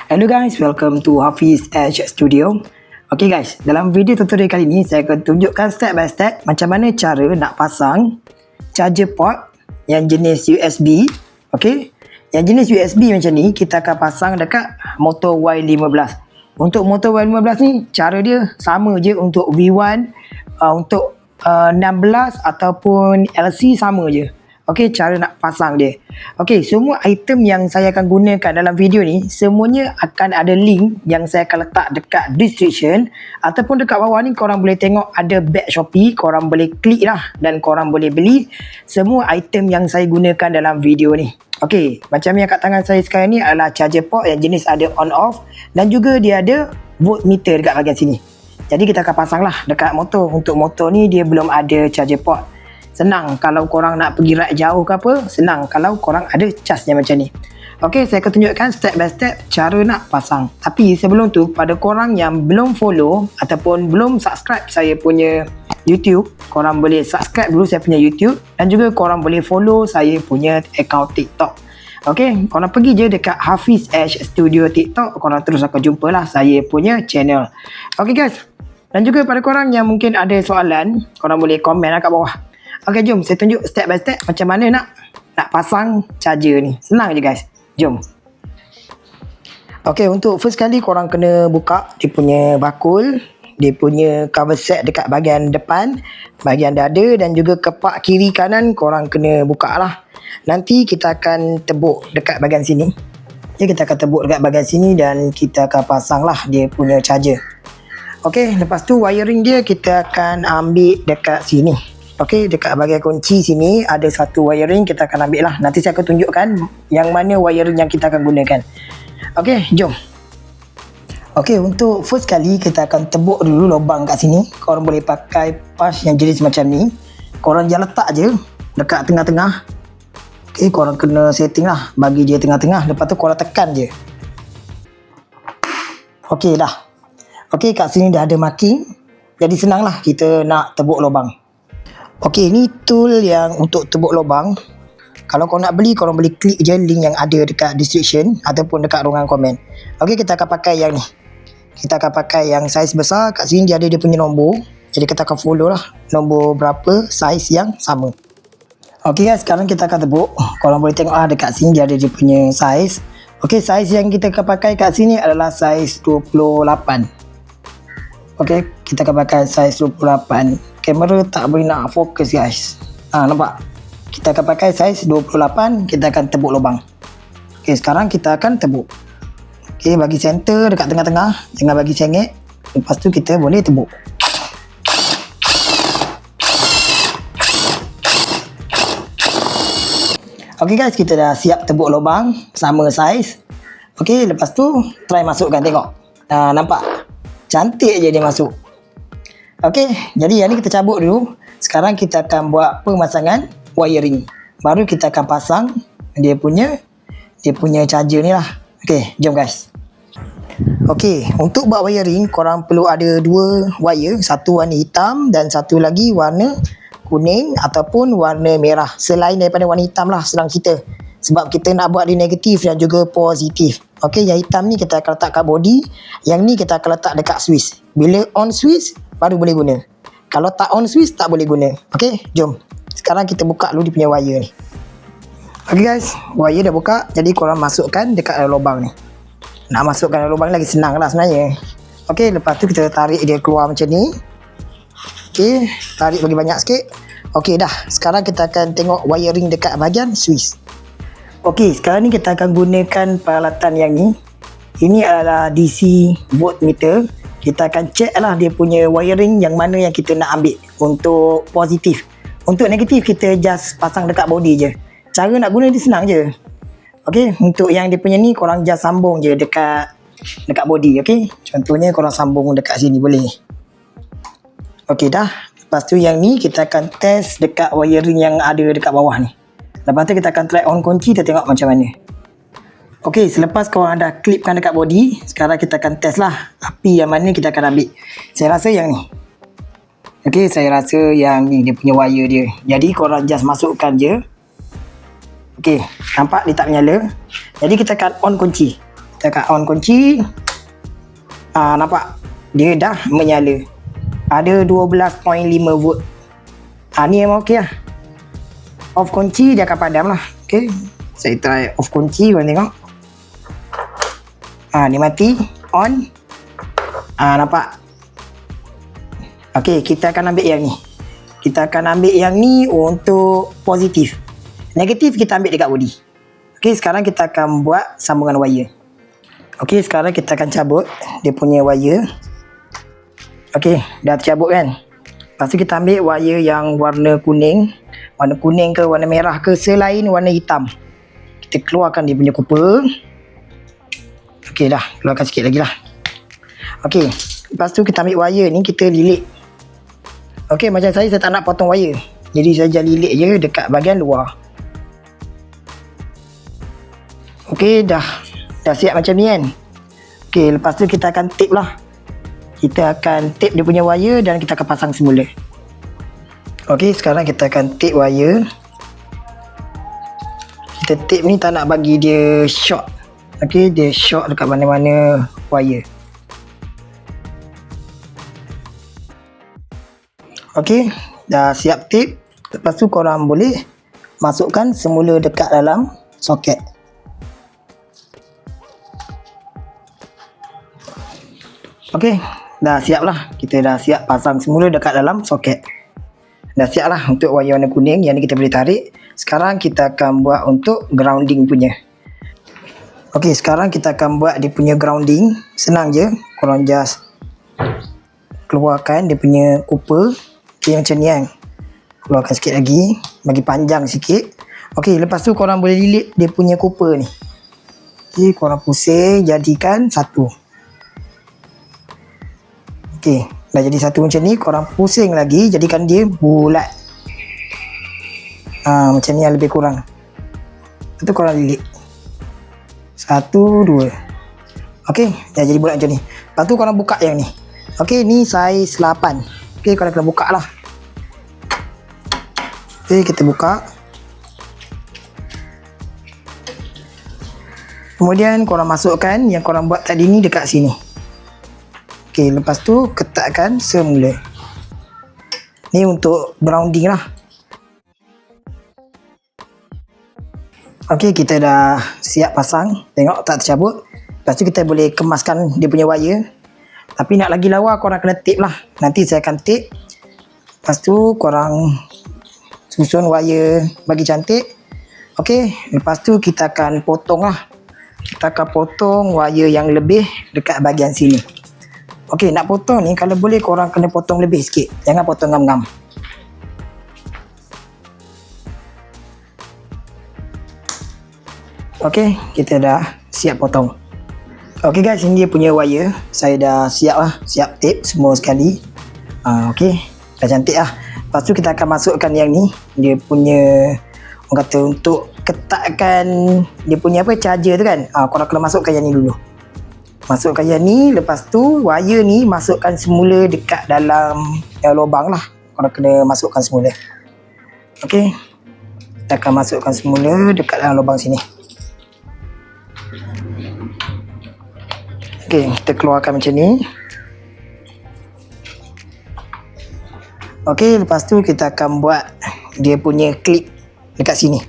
Hello guys, welcome to Hafiz Edge Studio. Okay guys, dalam video tutorial kali ni saya akan tunjukkan step by step macam mana cara nak pasang charger port yang jenis USB. Okay, yang jenis USB macam ni kita akan pasang dekat motor Y15. Untuk motor Y15 ni cara dia sama je untuk V1, untuk 16 ataupun LC sama je. Okey, cara nak pasang dia. Okey, semua item yang saya akan gunakan dalam video ni semuanya akan ada link yang saya akan letak dekat description ataupun dekat bawah ni korang boleh tengok ada bag Shopee, korang boleh klik lah dan korang boleh beli semua item yang saya gunakan dalam video ni. Okey, macam yang kat tangan saya sekarang ni adalah charger port yang jenis ada on off dan juga dia ada voltmeter dekat bahagian sini. Jadi kita akan pasang lah dekat motor. Untuk motor ni dia belum ada charger port. Senang kalau korang nak pergi ride jauh ke apa, senang kalau korang ada charge-nya macam ni. Okey, saya akan tunjukkan step by step cara nak pasang. Tapi sebelum tu, pada korang yang belum follow ataupun belum subscribe saya punya YouTube, korang boleh subscribe dulu saya punya YouTube dan juga korang boleh follow saya punya account TikTok. Okey, korang pergi je dekat Hafiz Edge Studio TikTok, korang terus akan jumpalah saya punya channel. Okey guys, dan juga pada korang yang mungkin ada soalan, korang boleh komen lah kat bawah. Okey, jom saya tunjuk step by step macam mana nak pasang charger ni. Senang je guys. Jom. Okey, untuk first kali korang kena buka dia punya bakul, dia punya cover set dekat bahagian depan, bahagian dada dan juga kepak kiri kanan korang kena buka lah. Nanti kita akan tebuk dekat bahagian sini. Okay, kita akan tebuk dekat bahagian sini dan kita akan pasang lah dia punya charger. Okey, lepas tu wiring dia kita akan ambil dekat sini. Okey, dekat bahagian kunci sini ada satu wiring, kita akan ambil lah. Nanti saya akan tunjukkan yang mana wiring yang kita akan gunakan. Okey, jom. Okey, untuk first kali kita akan tebuk dulu lubang kat sini. Korang boleh pakai pas yang jenis macam ni. Korang jangan letak je dekat tengah-tengah. Okey, korang kena setting lah, bagi dia tengah-tengah. Lepas tu korang tekan je. Okey dah. Okey, kat sini dah ada marking. Jadi senang lah kita nak tebuk lubang. Okey, ni tool yang untuk tebuk lubang. Kalau korang nak beli, korang boleh klik je link yang ada dekat description ataupun dekat ruangan komen. Okey, kita akan pakai yang ni. Kita akan pakai yang saiz besar. Kat sini dia ada dia punya nombor. Jadi kita akan follow lah nombor berapa saiz yang sama. Okey guys, sekarang kita akan tebuk. Korang boleh tengok lah dekat sini dia ada dia punya saiz. Okey, saiz yang kita akan pakai kat sini adalah saiz 28. Okey, kita akan pakai saiz 28. Kamera tak boleh nak fokus guys. Nampak? Kita akan pakai saiz 28, kita akan tebuk lubang. Okey, sekarang kita akan tebuk. Okey, bagi center dekat tengah-tengah, jangan bagi sengit. Lepas tu kita boleh tebuk. Okey guys, kita dah siap tebuk lubang sama saiz. Okey, lepas tu try masukkan, tengok. Nampak? Cantik je dia masuk. Okey, jadi yang ni kita cabut dulu. Sekarang kita akan buat pemasangan wiring. Baru kita akan pasang dia punya charger ni lah. Okey, jom guys. Okey, untuk buat wiring korang perlu ada dua wire, satu warna hitam dan satu lagi warna kuning ataupun warna merah. Selain daripada warna hitam lah senang kita. Sebab kita nak buat dia negatif dan juga positif. Okey, yang hitam ni kita akan letak kat body, yang ni kita akan letak dekat switch. Bila on switch baru boleh guna. Kalau tak on switch tak boleh guna. Okey, jom. Sekarang kita buka dulu dia punya wire ni. Okey guys, wire dah buka. Jadi korang masukkan dekat dalam lubang ni. Nak masukkan dalam lubang ni lagi senang lah sebenarnya. Okey, lepas tu kita tarik dia keluar macam ni. Okey, tarik bagi banyak sikit. Okey dah. Sekarang kita akan tengok wiring dekat bahagian switch. Okey, sekarang ni kita akan gunakan peralatan yang ni. Ini adalah DC voltmeter. Kita akan check lah dia punya wiring yang mana yang kita nak ambil untuk positif. Untuk negatif kita just pasang dekat body je. Cara nak guna dia senang je. Okey, untuk yang dia punya ni korang just sambung je dekat body. Okey, contohnya korang sambung dekat sini boleh. Okey dah. Lepas tu yang ni kita akan test dekat wiring yang ada dekat bawah ni. Lepas tu kita akan try on kunci, kita tengok macam mana. Okey, selepas korang dah klipkan dekat body, sekarang kita akan test lah api yang mana kita akan ambil. Saya rasa yang ni. Okey, saya rasa yang ni dia punya wire dia. Jadi korang just masukkan je. Okey, nampak dia tak menyala. Jadi kita akan on kunci. Tekan on kunci. Nampak? Dia dah menyala. Ada 12.5 volt. Ni memang okey lah. Off kunci dia akan padam lah. Okey. Saya try off kunci, korang tengok. Dia mati. On. Nampak? Okey, kita akan ambil yang ni. Kita akan ambil yang ni untuk positif. Negatif kita ambil dekat body. Okey, sekarang kita akan buat sambungan wire. Okey, sekarang kita akan cabut dia punya wire. Okey, dah tercabut kan? Lepas tu kita ambil wire yang warna kuning. Warna kuning ke warna merah ke selain warna hitam. Kita keluarkan dia punya copper. Okey dah, keluarkan sikit lagi lah. Okey, lepas tu kita ambil wire ni, kita lilit. Okey, macam saya tak nak potong wire. Jadi saya lilit je dekat bahagian luar. Okey, dah siap macam ni kan. Okey, lepas tu kita akan tape lah. Kita akan tape dia punya wire dan kita akan pasang semula. Okey, sekarang kita akan tape wire. Kita tape ni tak nak bagi dia short. Okey, dia short dekat mana-mana wire. Okey, dah siap tape. Lepas tu korang boleh masukkan semula dekat dalam soket. Okey, dah siap lah. Kita dah siap pasang semula dekat dalam soket. Dah siap lah untuk wire warna kuning. Yang ni kita boleh tarik. Sekarang kita akan buat untuk grounding punya. Okey, sekarang kita akan buat dia punya grounding. Senang je. Korang just keluarkan dia punya copper. Okey, macam ni kan. Keluarkan sikit lagi. Bagi panjang sikit. Okey, lepas tu korang boleh lilit dia punya copper ni. Okey, korang pusing. Jadikan satu. Okey, dah jadi satu macam ni. Korang pusing lagi. Jadikan dia bulat. Macam ni yang lebih kurang. Lepas tu korang lilit. Satu, dua. Okey, dah jadi bulat macam ni. Lepas tu korang buka yang ni. Okey, ni saiz 8. Okey, korang kena buka lah. Okey, kita buka. Kemudian korang masukkan yang korang buat tadi ni dekat sini. Okey, lepas tu ketatkan semula. Ni untuk grounding lah. Okey, kita dah siap pasang. Tengok tak tercabut. Lepas tu kita boleh kemaskan dia punya wire. Tapi nak lagi lawa korang kena tape lah. Nanti saya akan tape. Lepas tu korang susun wire bagi cantik. Okey, lepas tu kita akan potong lah. Kita akan potong wire yang lebih dekat bahagian sini. Okey, nak potong ni kalau boleh korang kena potong lebih sikit. Jangan potong ngam-ngam. Okey, kita dah siap potong. Okey guys, ini dia punya wire. Saya dah siap lah. Siap tape semua sekali. Okey, dah cantik lah. Lepas tu kita akan masukkan yang ni. Dia punya, orang kata untuk ketatkan dia punya apa, charger tu kan. Korang kena masukkan yang ni dulu. Masukkan yang ni. Lepas tu wire ni masukkan semula dekat dalam lubang lah. Korang kena masukkan semula. Okey, kita akan masukkan semula dekat dalam lubang sini. Okey, kita keluarkan macam ni. Okey, lepas tu kita akan buat dia punya clip dekat sini.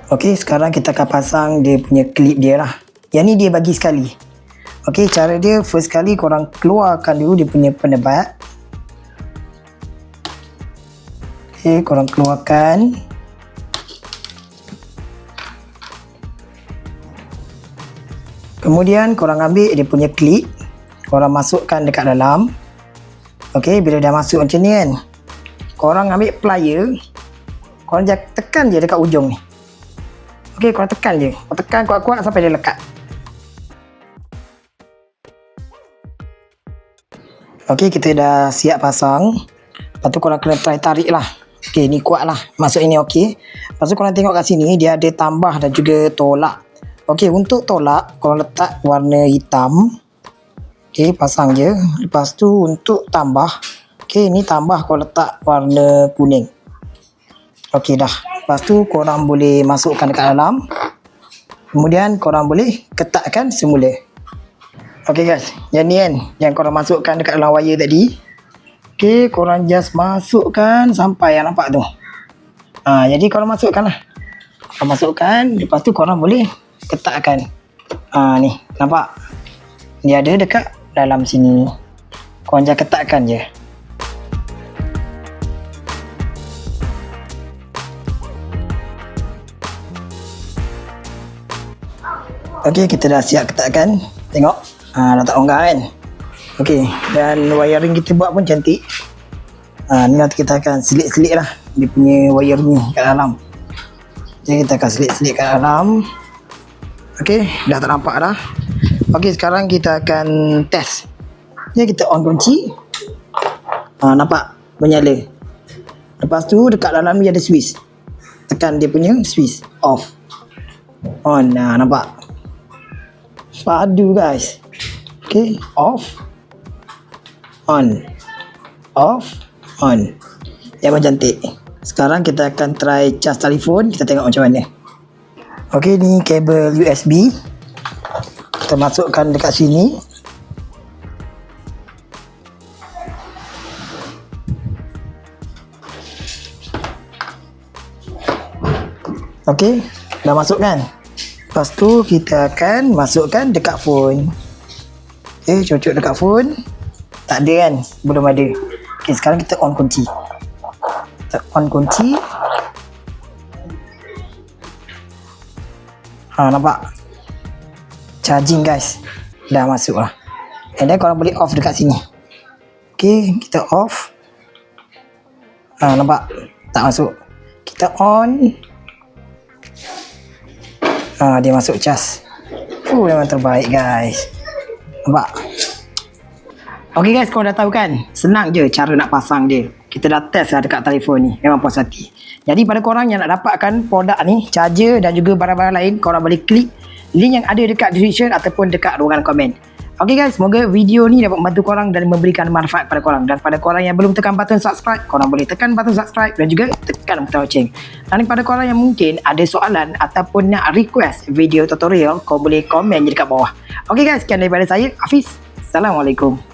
Okey, sekarang kita akan pasang dia punya clip dia lah. Yang ni dia bagi sekali. Okey, cara dia first kali korang keluarkan dulu dia punya penebat. Okey, korang keluarkan. Kemudian korang ambil dia punya klip. Korang masukkan dekat dalam. Okey, bila dah masuk macam ni kan, korang ambil plier. Korang tekan je dekat ujung ni. Okey, korang tekan je. Korang tekan kuat-kuat sampai dia lekat. Okey, kita dah siap pasang. Lepas tu korang kena try tarik lah. Okey, ni kuat lah. Masuk ini okey. Lepas tu korang tengok kat sini, dia ada tambah dan juga tolak. Okey, untuk tolak, korang letak warna hitam. Okey, pasang je. Lepas tu untuk tambah, okey, ni tambah korang letak warna kuning. Okey dah. Lepas tu korang boleh masukkan dekat dalam. Kemudian korang boleh ketatkan semula. Okey guys, yang ni kan, yang korang masukkan dekat dalam wire tadi. Okey, korang just masukkan sampai yang nampak tu. Jadi korang masukkan lah. Korang masukkan, lepas tu korang boleh ketatkan. Ni, nampak? Dia ada dekat dalam sini. Korang just ketatkan je. Okey, kita dah siap ketatkan. Tengok. Dah tak longgar kan? Okey, dan wiring kita buat pun cantik. Ni nanti kita akan selit-selit lah dia punya wire ni kat dalam. Jadi kita akan selit-selit kat dalam. Okey, dah tak nampak dah. Okey, sekarang kita akan test. Jadi kita on kunci. Nampak? Menyala. Lepas tu dekat dalam ni ada switch. Tekan dia punya switch. Off. On. Nampak? Padu guys. Okay, off, on, off, on. Yang cantik. Sekarang kita akan try cas telefon. Kita tengok macam mana. Okay, ni kabel USB. Kita masukkan dekat sini. Okay, dah masuk kan? Lepas tu kita akan masukkan dekat phone. Cocok dekat phone. Tak ada kan? Belum ada. Okay, sekarang kita on kunci. Kita on kunci. Nampak? Charging guys. Dah masuk lah. And then korang boleh off dekat sini. Okay, kita off. Nampak? Tak masuk. Kita on. Dia masuk cas. Memang terbaik guys. Nampak? Ok guys, korang dah tahu kan? Senang je cara nak pasang dia. Kita dah test lah dekat telefon ni. Memang puas hati. Jadi pada korang yang nak dapatkan produk ni, charger dan juga barang-barang lain, korang boleh klik link yang ada dekat description ataupun dekat ruangan komen. Ok guys, semoga video ni dapat membantu korang dan memberikan manfaat pada korang. Dan pada korang yang belum tekan button subscribe, korang boleh tekan button subscribe dan juga tekan button loceng. Dan pada korang yang mungkin ada soalan ataupun nak request video tutorial, korang boleh komen je dekat bawah. Ok guys, sekian daripada saya, Hafiz. Assalamualaikum.